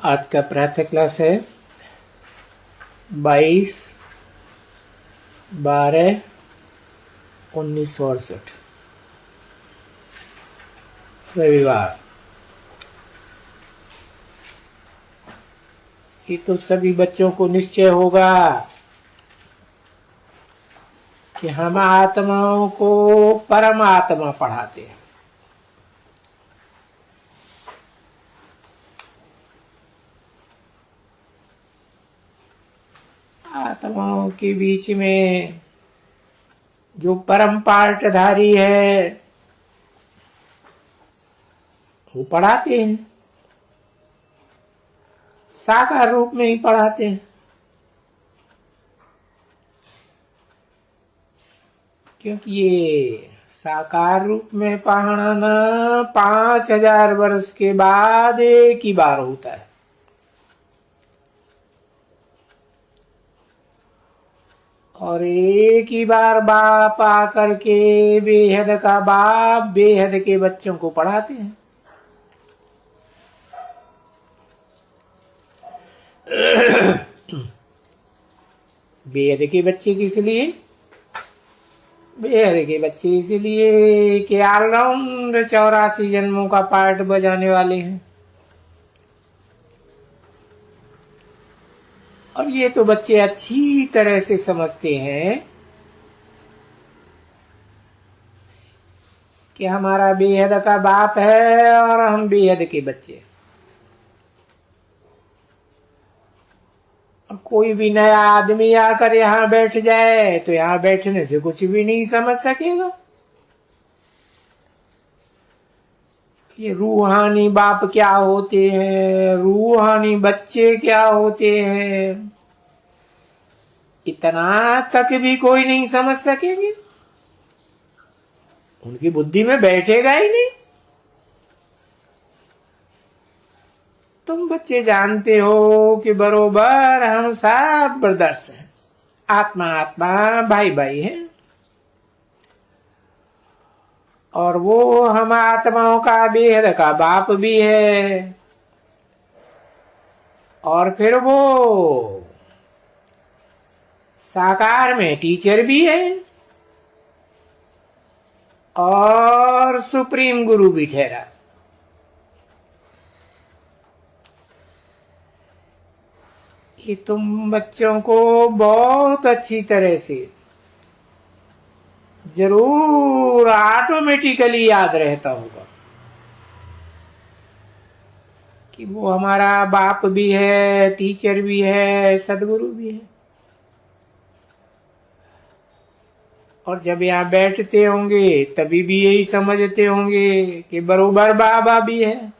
आज का प्रातः क्लास है 22/12/1968 रविवार। ये तो सभी बच्चों को निश्चय होगा कि हम आत्माओं को परमात्मा पढ़ाते हैं। आत्माओं के बीच में जो परम पाठधारी है वो पढ़ाते हैं, साकार रूप में ही पढ़ाते हैं। क्योंकि ये साकार रूप में पढ़ाना 5000 वर्ष के बाद एक ही बार होता है। और एक ही बार बाप आकर के बेहद का बाप बेहद के बच्चों को पढ़ाते हैं। बेहद के बच्चे किस लिए? बेहद के बच्चे इसलिए कि ऑलराउंड 84 जन्मों का पार्ट बजाने वाले हैं। और ये तो बच्चे अच्छी तरह से समझते हैं कि हमारा बेहद का बाप है और हम बेहद के बच्चे। और कोई भी नया आदमी आकर यहाँ बैठ जाए तो यहाँ बैठने से कुछ भी नहीं समझ सकेगा। ये रूहानी बाप क्या होते हैं, रूहानी बच्चे क्या होते हैं, इतना तक भी कोई नहीं समझ सकेंगे। उनकी बुद्धि में बैठेगा ही नहीं। तुम बच्चे जानते हो कि बरोबर हम सब ब्रदर्स हैं, आत्मा आत्मा भाई भाई हैं। और वो हम आत्माओं का बेहद का बाप भी है। और फिर वो साकार में टीचर भी है और सुप्रीम गुरु भी ठहरा। ये तुम बच्चों को बहुत अच्छी तरह से जरूर ऑटोमेटिकली याद रहता होगा कि वो हमारा बाप भी है, टीचर भी है, सदगुरु भी है। और जब यहाँ बैठते होंगे तभी भी यही समझते होंगे कि बरोबर बाबा भी है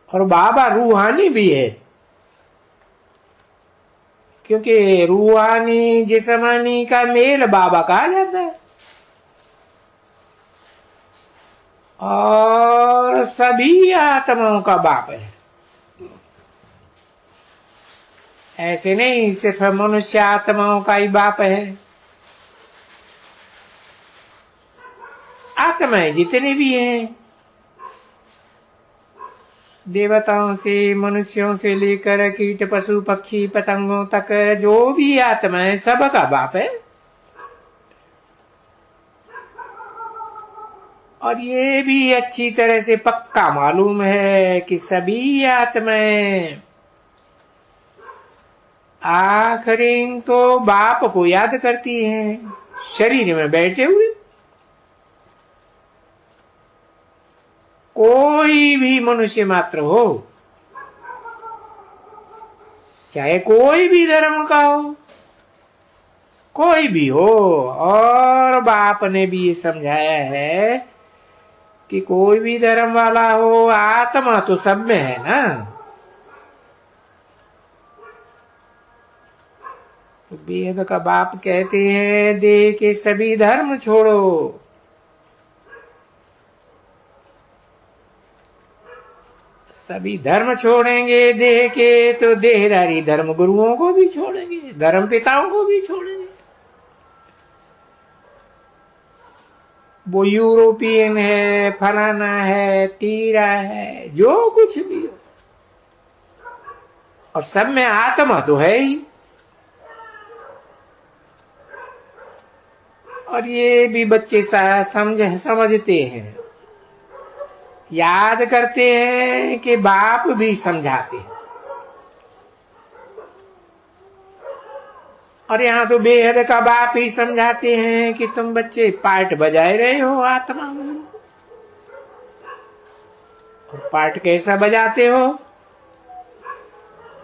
और बाबा रूहानी भी है। क्योंकि रूहानी जिस्मानी का मेल बाबा कहा जाता है। और सभी आत्माओं का बाप है। ऐसे नहीं सिर्फ मनुष्य आत्माओं का ही बाप है। आत्माएं जितने भी हैं, देवताओं से मनुष्यों से लेकर कीट पशु पक्षी पतंगों तक जो भी आत्मा है सबका बाप है। और ये भी अच्छी तरह से पक्का मालूम है कि सभी आत्माएं आखिरी तो बाप को याद करती हैं शरीर में बैठे हुए। कोई भी मनुष्य मात्र हो, चाहे कोई भी धर्म का हो, कोई भी हो। और बाप ने भी ये समझाया है कि कोई भी धर्म वाला हो, आत्मा तो सब में है ना। तो वेद का बाप कहते हैं देह के सभी धर्म छोड़ो। सभी धर्म छोड़ेंगे देह के तो देहधारी धर्म गुरुओं को भी छोड़ेंगे, धर्म पिताओं को भी छोड़ेंगे। वो यूरोपियन है, फलाना है, तीरा है, जो कुछ भी हो, और सब में आत्मा तो है ही। और ये भी बच्चे समझते हैं, याद करते हैं कि बाप भी समझाते हैं। और यहाँ तो बेहद का बाप ही समझाते हैं कि तुम बच्चे पार्ट बजाए रहे हो आत्मा में। और पार्ट कैसा बजाते हो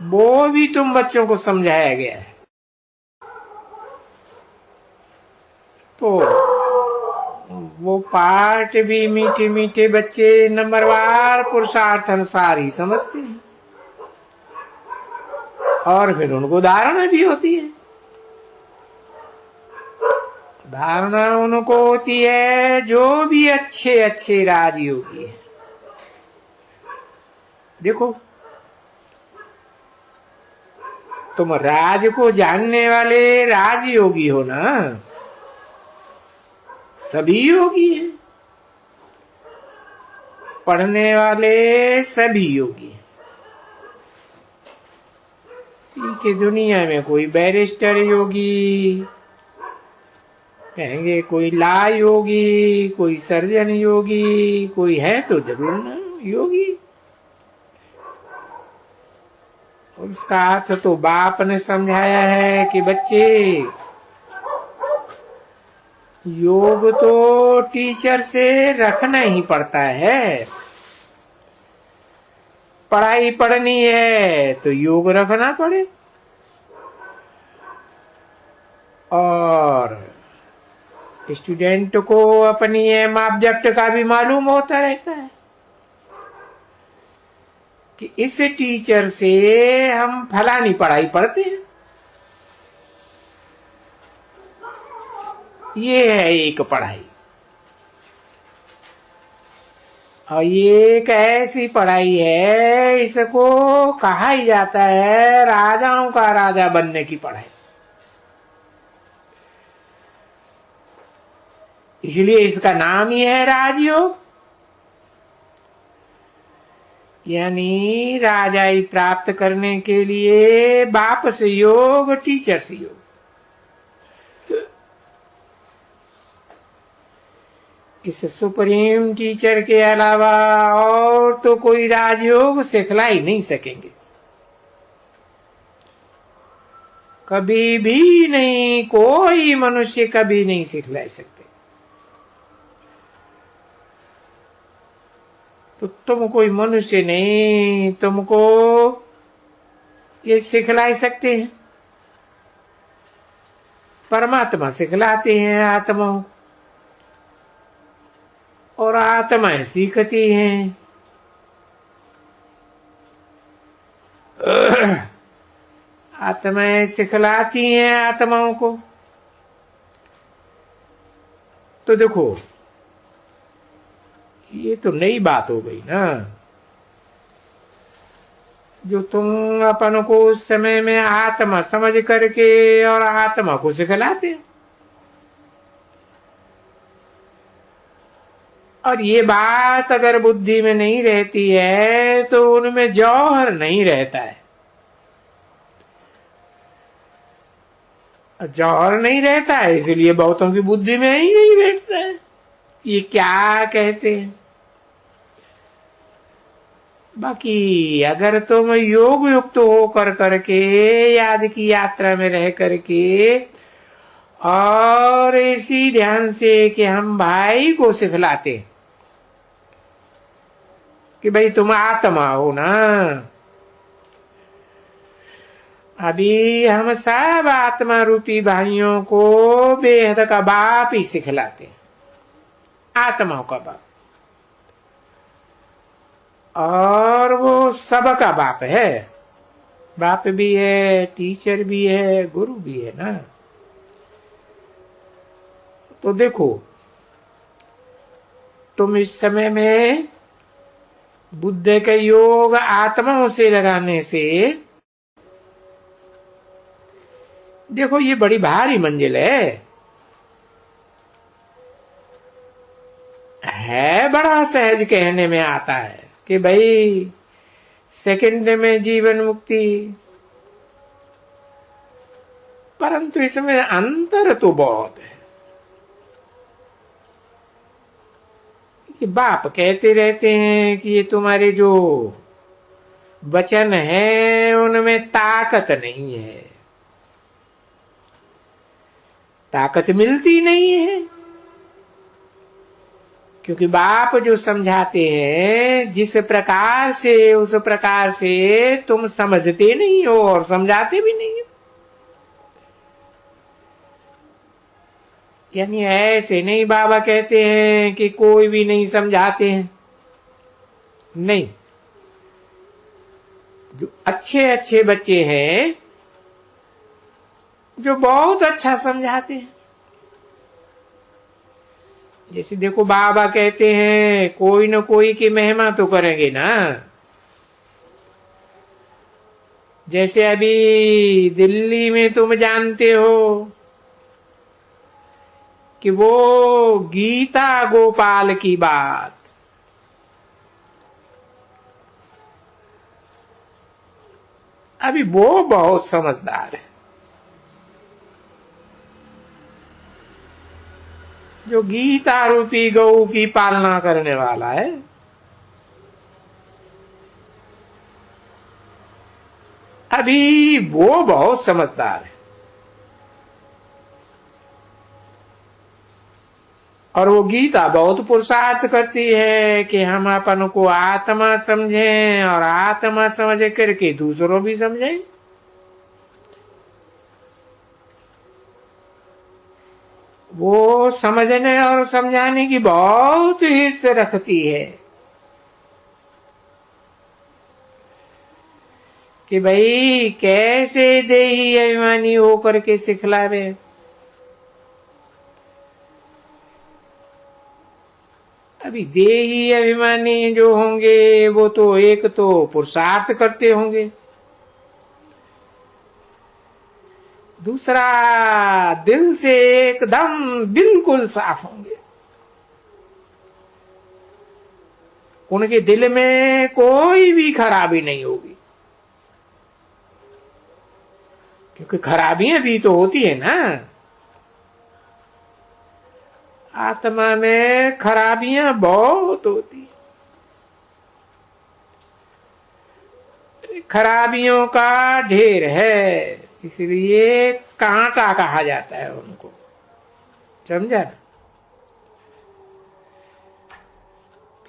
वो भी तुम बच्चों को समझाया गया है। तो वो पार्ट भी मीठे मीठे बच्चे नंबरवार पुरुषार्थ अनुसार ही समझते हैं, और फिर उनको धारणा भी होती है। धारणा उनको होती है जो भी अच्छे अच्छे राजयोगी है। देखो, तुम राज को जानने वाले राजयोगी हो ना, सभी योगी हैं। पढ़ने वाले सभी योगी हैं। इस दुनिया में कोई बैरिस्टर योगी कहेंगे, कोई ला योगी, कोई सर्जन योगी, कोई है तो जरूर ना योगी। उसका अर्थ तो बाप ने समझाया है कि बच्चे, योग तो टीचर से रखना ही पड़ता है। पढ़ाई पढ़नी है तो योग रखना पड़े, और स्टूडेंट को अपनी एम ऑब्जेक्ट का भी मालूम होता रहता है कि इस टीचर से हम फलानी पढ़ाई पढ़ते हैं। ये है एक पढ़ाई, और ये एक ऐसी पढ़ाई है, इसको कहा ही जाता है राजाओं का राजा बनने की पढ़ाई। इसलिए इसका नाम ही है राजयोग, यानी राजाई प्राप्त करने के लिए बाप से योग, टीचर से योग। इस सुप्रीम टीचर के अलावा और तो कोई राजयोग सिखला ही नहीं सकेंगे, कभी भी नहीं। कोई मनुष्य कभी नहीं सिखला सकते। तो तुम कोई मनुष्य नहीं, तुमको ये सिखला सकते हैं। परमात्मा सिखलाते हैं आत्माओं, और आत्माएं सीखती हैं। आत्माएं सिखलाती हैं आत्माओं को। तो देखो, ये तो नई बात हो गई ना, जो तुम अपन को उस समय में आत्मा समझ करके और आत्मा को सिखलाते हैं। और ये बात अगर बुद्धि में नहीं रहती है तो उनमें जौहर नहीं रहता है। जौहर नहीं रहता है, इसलिए बहुतों की बुद्धि में ही नहीं बैठता है। ये क्या कहते हैं। बाकी अगर तुम योग युक्त हो कर करके याद की यात्रा में रह करके और इसी ध्यान से कि हम भाई को सिखलाते कि भाई तुम आत्मा हो ना, अभी हम सब आत्मा रूपी भाइयों को बेहद का बाप ही सिखलाते हैं, आत्माओं का बाप। और वो सबका बाप है, बाप भी है, टीचर भी है, गुरु भी है ना। तो देखो, तुम इस समय में बुद्ध के योग आत्माओं से लगाने से, देखो ये बड़ी भारी मंजिल है। है बड़ा सहज कहने में आता है कि भाई सेकंड में जीवन मुक्ति, परंतु इसमें अंतर तो बहुत है। कि बाप कहते रहते हैं कि ये तुम्हारे जो वचन है उनमें ताकत नहीं है, ताकत मिलती नहीं है, क्योंकि बाप जो समझाते हैं जिस प्रकार से उस प्रकार से तुम समझते नहीं हो और समझाते भी नहीं हो। यानी ऐसे नहीं बाबा कहते हैं कि कोई भी नहीं समझाते हैं, नहीं। जो अच्छे अच्छे बच्चे हैं जो बहुत अच्छा समझाते हैं। जैसे देखो बाबा कहते हैं कोई न कोई की महिमा तो करेंगे ना। जैसे अभी दिल्ली में तुम जानते हो कि वो गीता गोपाल की बात अभी वो बहुत समझदार है, जो गीता रूपी गौ की पालना करने वाला है। अभी वो बहुत समझदार है और वो गीता बहुत पुरुषार्थ करती है कि हम अपन को आत्मा समझें और आत्मा समझ करके दूसरों भी समझें। वो समझने और समझाने की बहुत हिस्स रखती है कि भाई कैसे देही अभिमानी होकर के सिखलावे। अभी देही अभिमानी जो होंगे वो तो एक तो पुरुषार्थ करते होंगे, दूसरा दिल से एकदम बिल्कुल साफ होंगे। उनके दिल में कोई भी खराबी नहीं होगी, क्योंकि खराबियां भी तो होती है ना। आत्मा में खराबियां बहुत होती, खराबियों का ढेर है, इसलिए कांटा कहा जाता है उनको, समझा ना।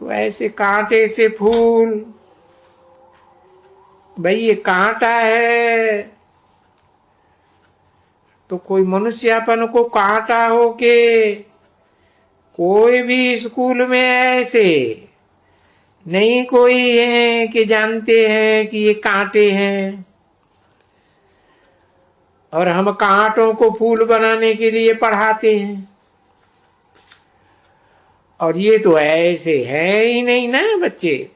तो ऐसे कांटे से फूल, भाई ये कांटा है तो कोई मनुष्य अपन को कांटा हो के कोई भी स्कूल में ऐसे नहीं कोई है कि जानते हैं कि ये कांटे हैं और हम कांटों को फूल बनाने के लिए पढ़ाते हैं। और ये तो ऐसे है ही नहीं ना बच्चे,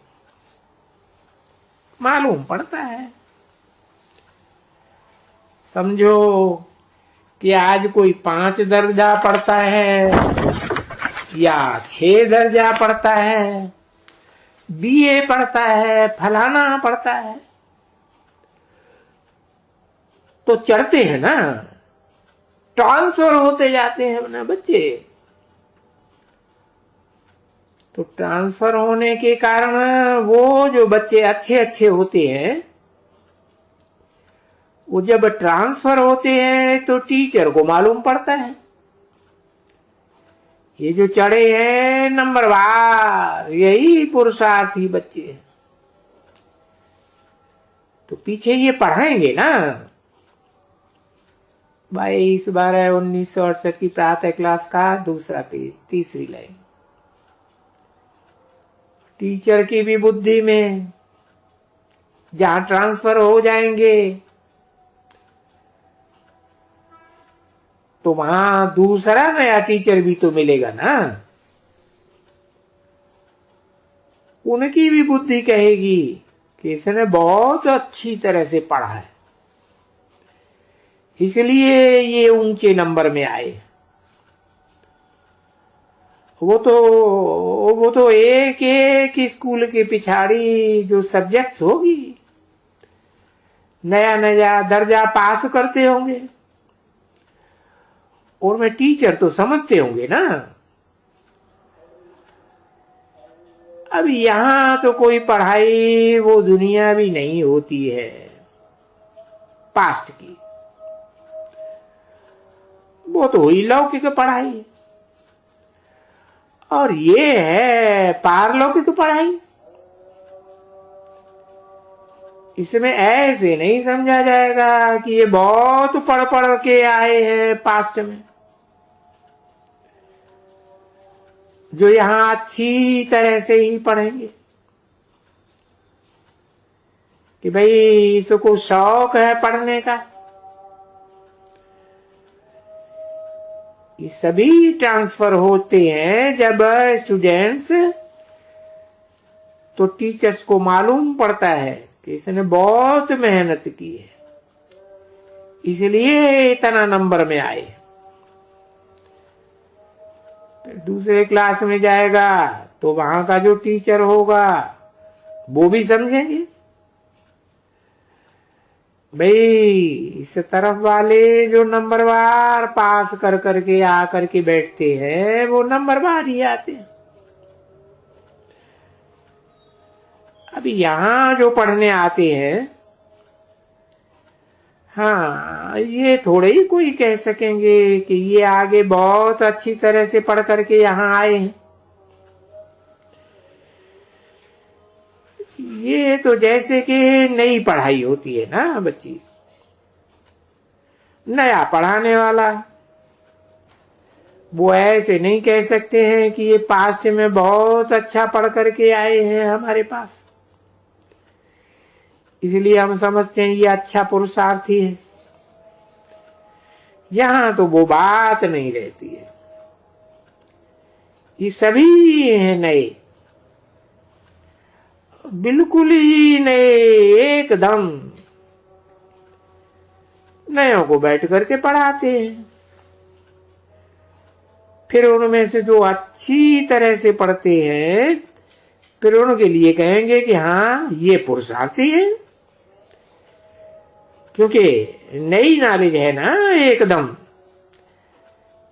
मालूम पड़ता है। समझो कि आज कोई 5 दर्जा पढ़ता है या 6 दर्जा पढ़ता है, बीए पढ़ता है, फलाना पढ़ता है, तो चढ़ते हैं ना, ट्रांसफर होते जाते हैं ना बच्चे। तो ट्रांसफर होने के कारण वो जो बच्चे अच्छे अच्छे होते हैं, वो जब ट्रांसफर होते हैं तो टीचर को मालूम पड़ता है ये जो चढ़े हैं नंबरवार यही पुरुषार्थी बच्चे हैं, तो पीछे ये पढ़ाएंगे ना। 22/12/1968 की प्रातः क्लास का दूसरा पेज, तीसरी लाइन। टीचर की भी बुद्धि में जहां ट्रांसफर हो जाएंगे तो वहां दूसरा नया टीचर भी तो मिलेगा ना। उनकी भी बुद्धि कहेगी कि इसने बहुत अच्छी तरह से पढ़ा है, इसलिए ये ऊंचे नंबर में आए। वो तो एक एक स्कूल के पिछाड़ी जो सब्जेक्ट्स होगी, नया नया दर्जा पास करते होंगे, और मैं टीचर तो समझते होंगे ना। अब यहां तो कोई पढ़ाई वो दुनिया भी नहीं होती है पास्ट की, वो तो हुई लौकिक पढ़ाई, और ये है पारलौकिक पढ़ाई। इसमें ऐसे नहीं समझा जाएगा कि ये बहुत पढ़ पढ़ के आए हैं पास्ट में, जो यहां अच्छी तरह से ही पढ़ेंगे कि भाई इसको शौक है पढ़ने का। ये सभी ट्रांसफर होते हैं जब स्टूडेंट्स, तो टीचर्स को मालूम पड़ता है कि इसने बहुत मेहनत की है, इसलिए इतना नंबर में आए। फिर दूसरे क्लास में जाएगा तो वहां का जो टीचर होगा वो भी समझेंगे, भाई इस तरफ वाले जो नंबरवार पास कर करके आकर के बैठते हैं वो नंबरवार ही आते हैं। अभी यहां जो पढ़ने आते हैं, हाँ, ये थोड़े ही कोई कह सकेंगे कि ये आगे बहुत अच्छी तरह से पढ़ करके यहां आए हैं। ये तो जैसे कि नई पढ़ाई होती है ना बच्ची, नया पढ़ाने वाला, वो ऐसे नहीं कह सकते हैं कि ये पास्ट में बहुत अच्छा पढ़ करके आए हैं हमारे पास, इसलिए हम समझते हैं ये अच्छा पुरुषार्थी है। यहां तो वो बात नहीं रहती है, ये सभी हैं नए, बिल्कुल ही नए, एकदम नयों को बैठ करके पढ़ाते हैं। फिर उनमें से जो अच्छी तरह से पढ़ते हैं, फिर उनके लिए कहेंगे कि हाँ ये पुरुषार्थी है, क्योंकि नई नॉलेज है ना, एकदम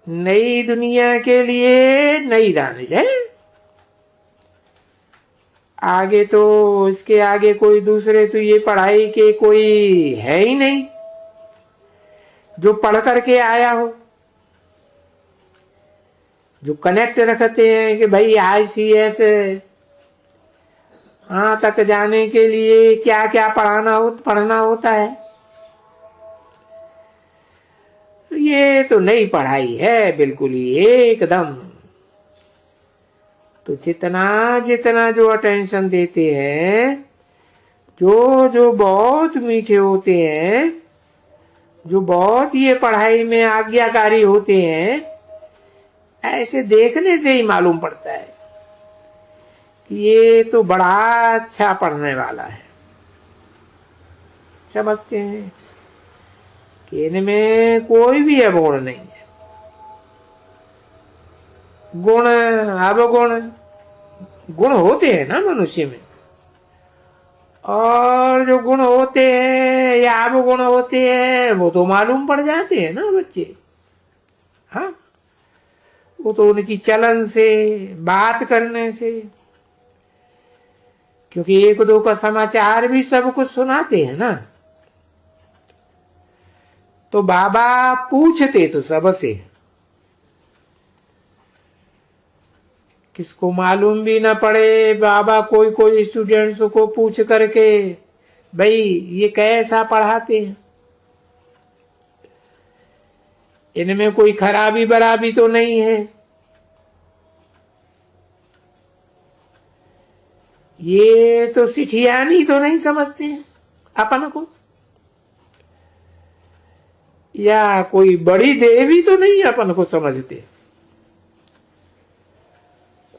नई दुनिया के लिए नई नॉलेज है। आगे तो इसके आगे कोई दूसरे तो ये पढ़ाई के कोई है ही नहीं जो पढ़ करके आया हो, जो कनेक्ट रखते हैं कि भाई ICS तक जाने के लिए क्या क्या पढ़ना होता है। ये तो नई पढ़ाई है बिल्कुल ही एकदम। तो जितना जितना जो अटेंशन देते हैं, जो बहुत मीठे होते हैं, जो बहुत ये पढ़ाई में आज्ञाकारी होते हैं, ऐसे देखने से ही मालूम पड़ता है कि ये तो बड़ा अच्छा पढ़ने वाला है। समझते हैं कि इनमें कोई भी अवगुण नहीं है। गुण अवगुण, गुण होते हैं ना मनुष्य में, और जो गुण होते हैं या अवगुण होते हैं वो तो मालूम पड़ जाते हैं ना बच्चे। हाँ, वो तो उनकी चलन से, बात करने से, क्योंकि एक दो का समाचार भी सब कुछ सुनाते हैं ना। तो बाबा पूछते तो सबसे, किसको मालूम भी ना पड़े, बाबा कोई कोई स्टूडेंट्स को पूछ करके भाई ये कैसा पढ़ाते हैं, इनमें कोई खराबी बराबी तो नहीं है। ये तो सिठियानी तो नहीं समझते हैं अपन को, या कोई बड़ी देवी तो नहीं अपन को समझते,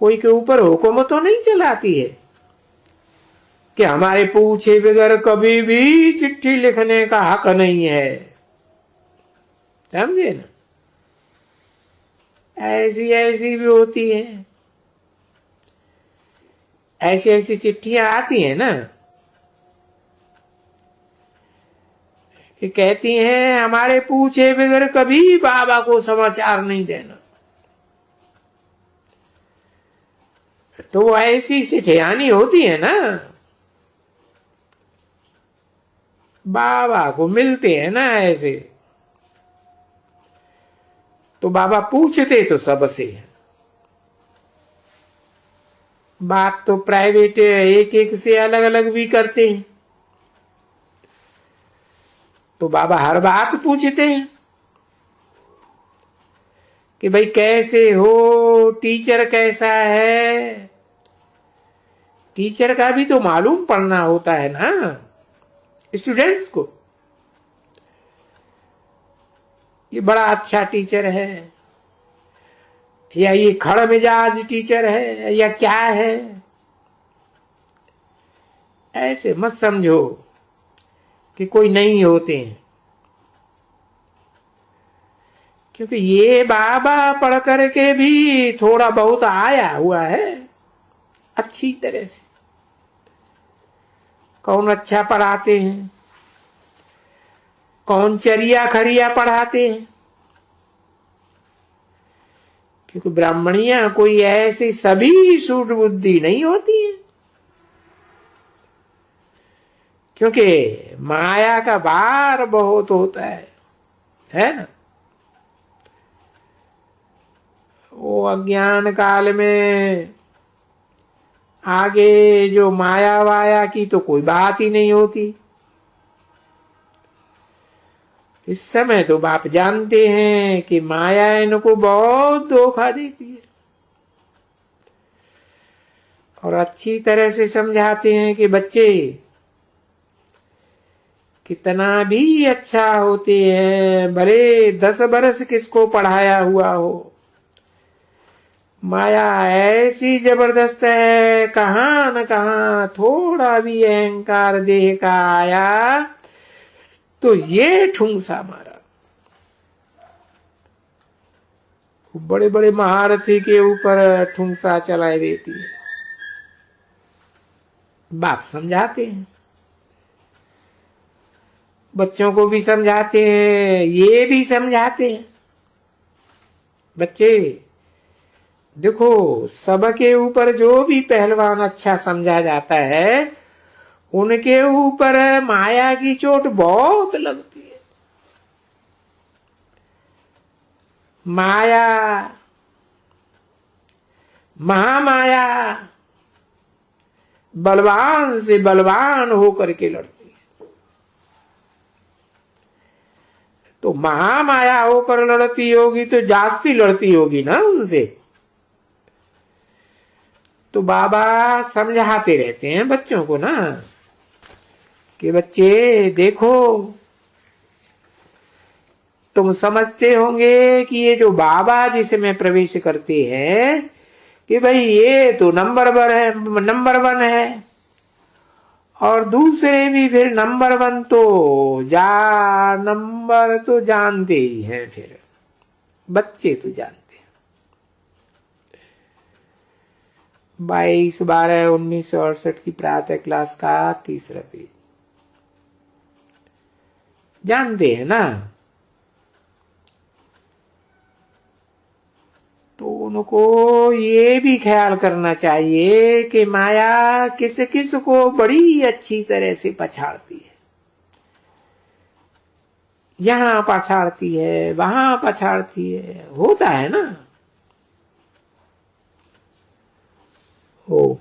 कोई के ऊपर हुक्म तो नहीं चलाती है कि हमारे पूछे बगैर कभी भी चिट्ठी लिखने का हक नहीं है। समझे ना? ऐसी ऐसी भी होती है, ऐसी ऐसी चिट्ठियां आती हैं ना कि कहती हैं हमारे पूछे बगैर कभी बाबा को समाचार नहीं देना। तो वो ऐसी चिट्ठियानी होती है ना, बाबा को मिलते हैं ना ऐसे, तो बाबा पूछते तो सबसे, बात तो प्राइवेट एक एक से अलग अलग भी करते हैं, तो बाबा हर बात पूछते हैं कि भाई कैसे हो, टीचर कैसा है। टीचर का भी तो मालूम पड़ना होता है ना स्टूडेंट्स को, ये बड़ा अच्छा टीचर है या ये खड़ मिजाज टीचर है या क्या है। ऐसे मत समझो कि कोई नहीं होते हैं, क्योंकि ये बाबा पढ़ करके भी थोड़ा बहुत आया हुआ है अच्छी तरह से। कौन अच्छा पढ़ाते हैं, कौन चरिया खरिया पढ़ाते हैं, क्योंकि ब्राह्मणियां कोई ऐसी सभी सूट बुद्धि नहीं होती है, क्योंकि माया का भार बहुत होता है ना। वो अज्ञान काल में आगे जो माया वाया की तो कोई बात ही नहीं होती। इस समय तो बाप जानते हैं कि माया इनको बहुत धोखा देती है, और अच्छी तरह से समझाते हैं कि बच्चे कितना भी अच्छा होते हैं, भले 10 बरस किसको पढ़ाया हुआ हो, माया ऐसी जबरदस्त है, कहां न कहां थोड़ा भी अहंकार देह का आया तो ये ठुमसा मारा। बड़े बड़े महारथी के ऊपर ठुमसा चलाई देती है। बाप समझाते हैं, बच्चों को भी समझाते हैं, ये भी समझाते हैं, बच्चे देखो सबके ऊपर जो भी पहलवान अच्छा समझा जाता है उनके ऊपर माया की चोट बहुत लगती है। माया महामाया बलवान से बलवान होकर के लड़ती है, तो महामाया होकर लड़ती होगी तो जास्ती लड़ती होगी ना उनसे। तो बाबा समझाते रहते हैं बच्चों को ना कि बच्चे देखो, तुम समझते होंगे कि ये जो बाबा जिसमें प्रवेश करते हैं कि भाई ये तो नंबर 1 है, और दूसरे भी फिर नंबर 1 नंबर तो जानते ही हैं, फिर बच्चे तो जानते। 22/12/1968 की प्रातः क्लास का 3रा पेज जानते हैं ना। तो उनको ये भी ख्याल करना चाहिए कि माया किस किस को बड़ी अच्छी तरह से पछाड़ती है, यहां पछाड़ती है वहां पछाड़ती है, होता है ना। हो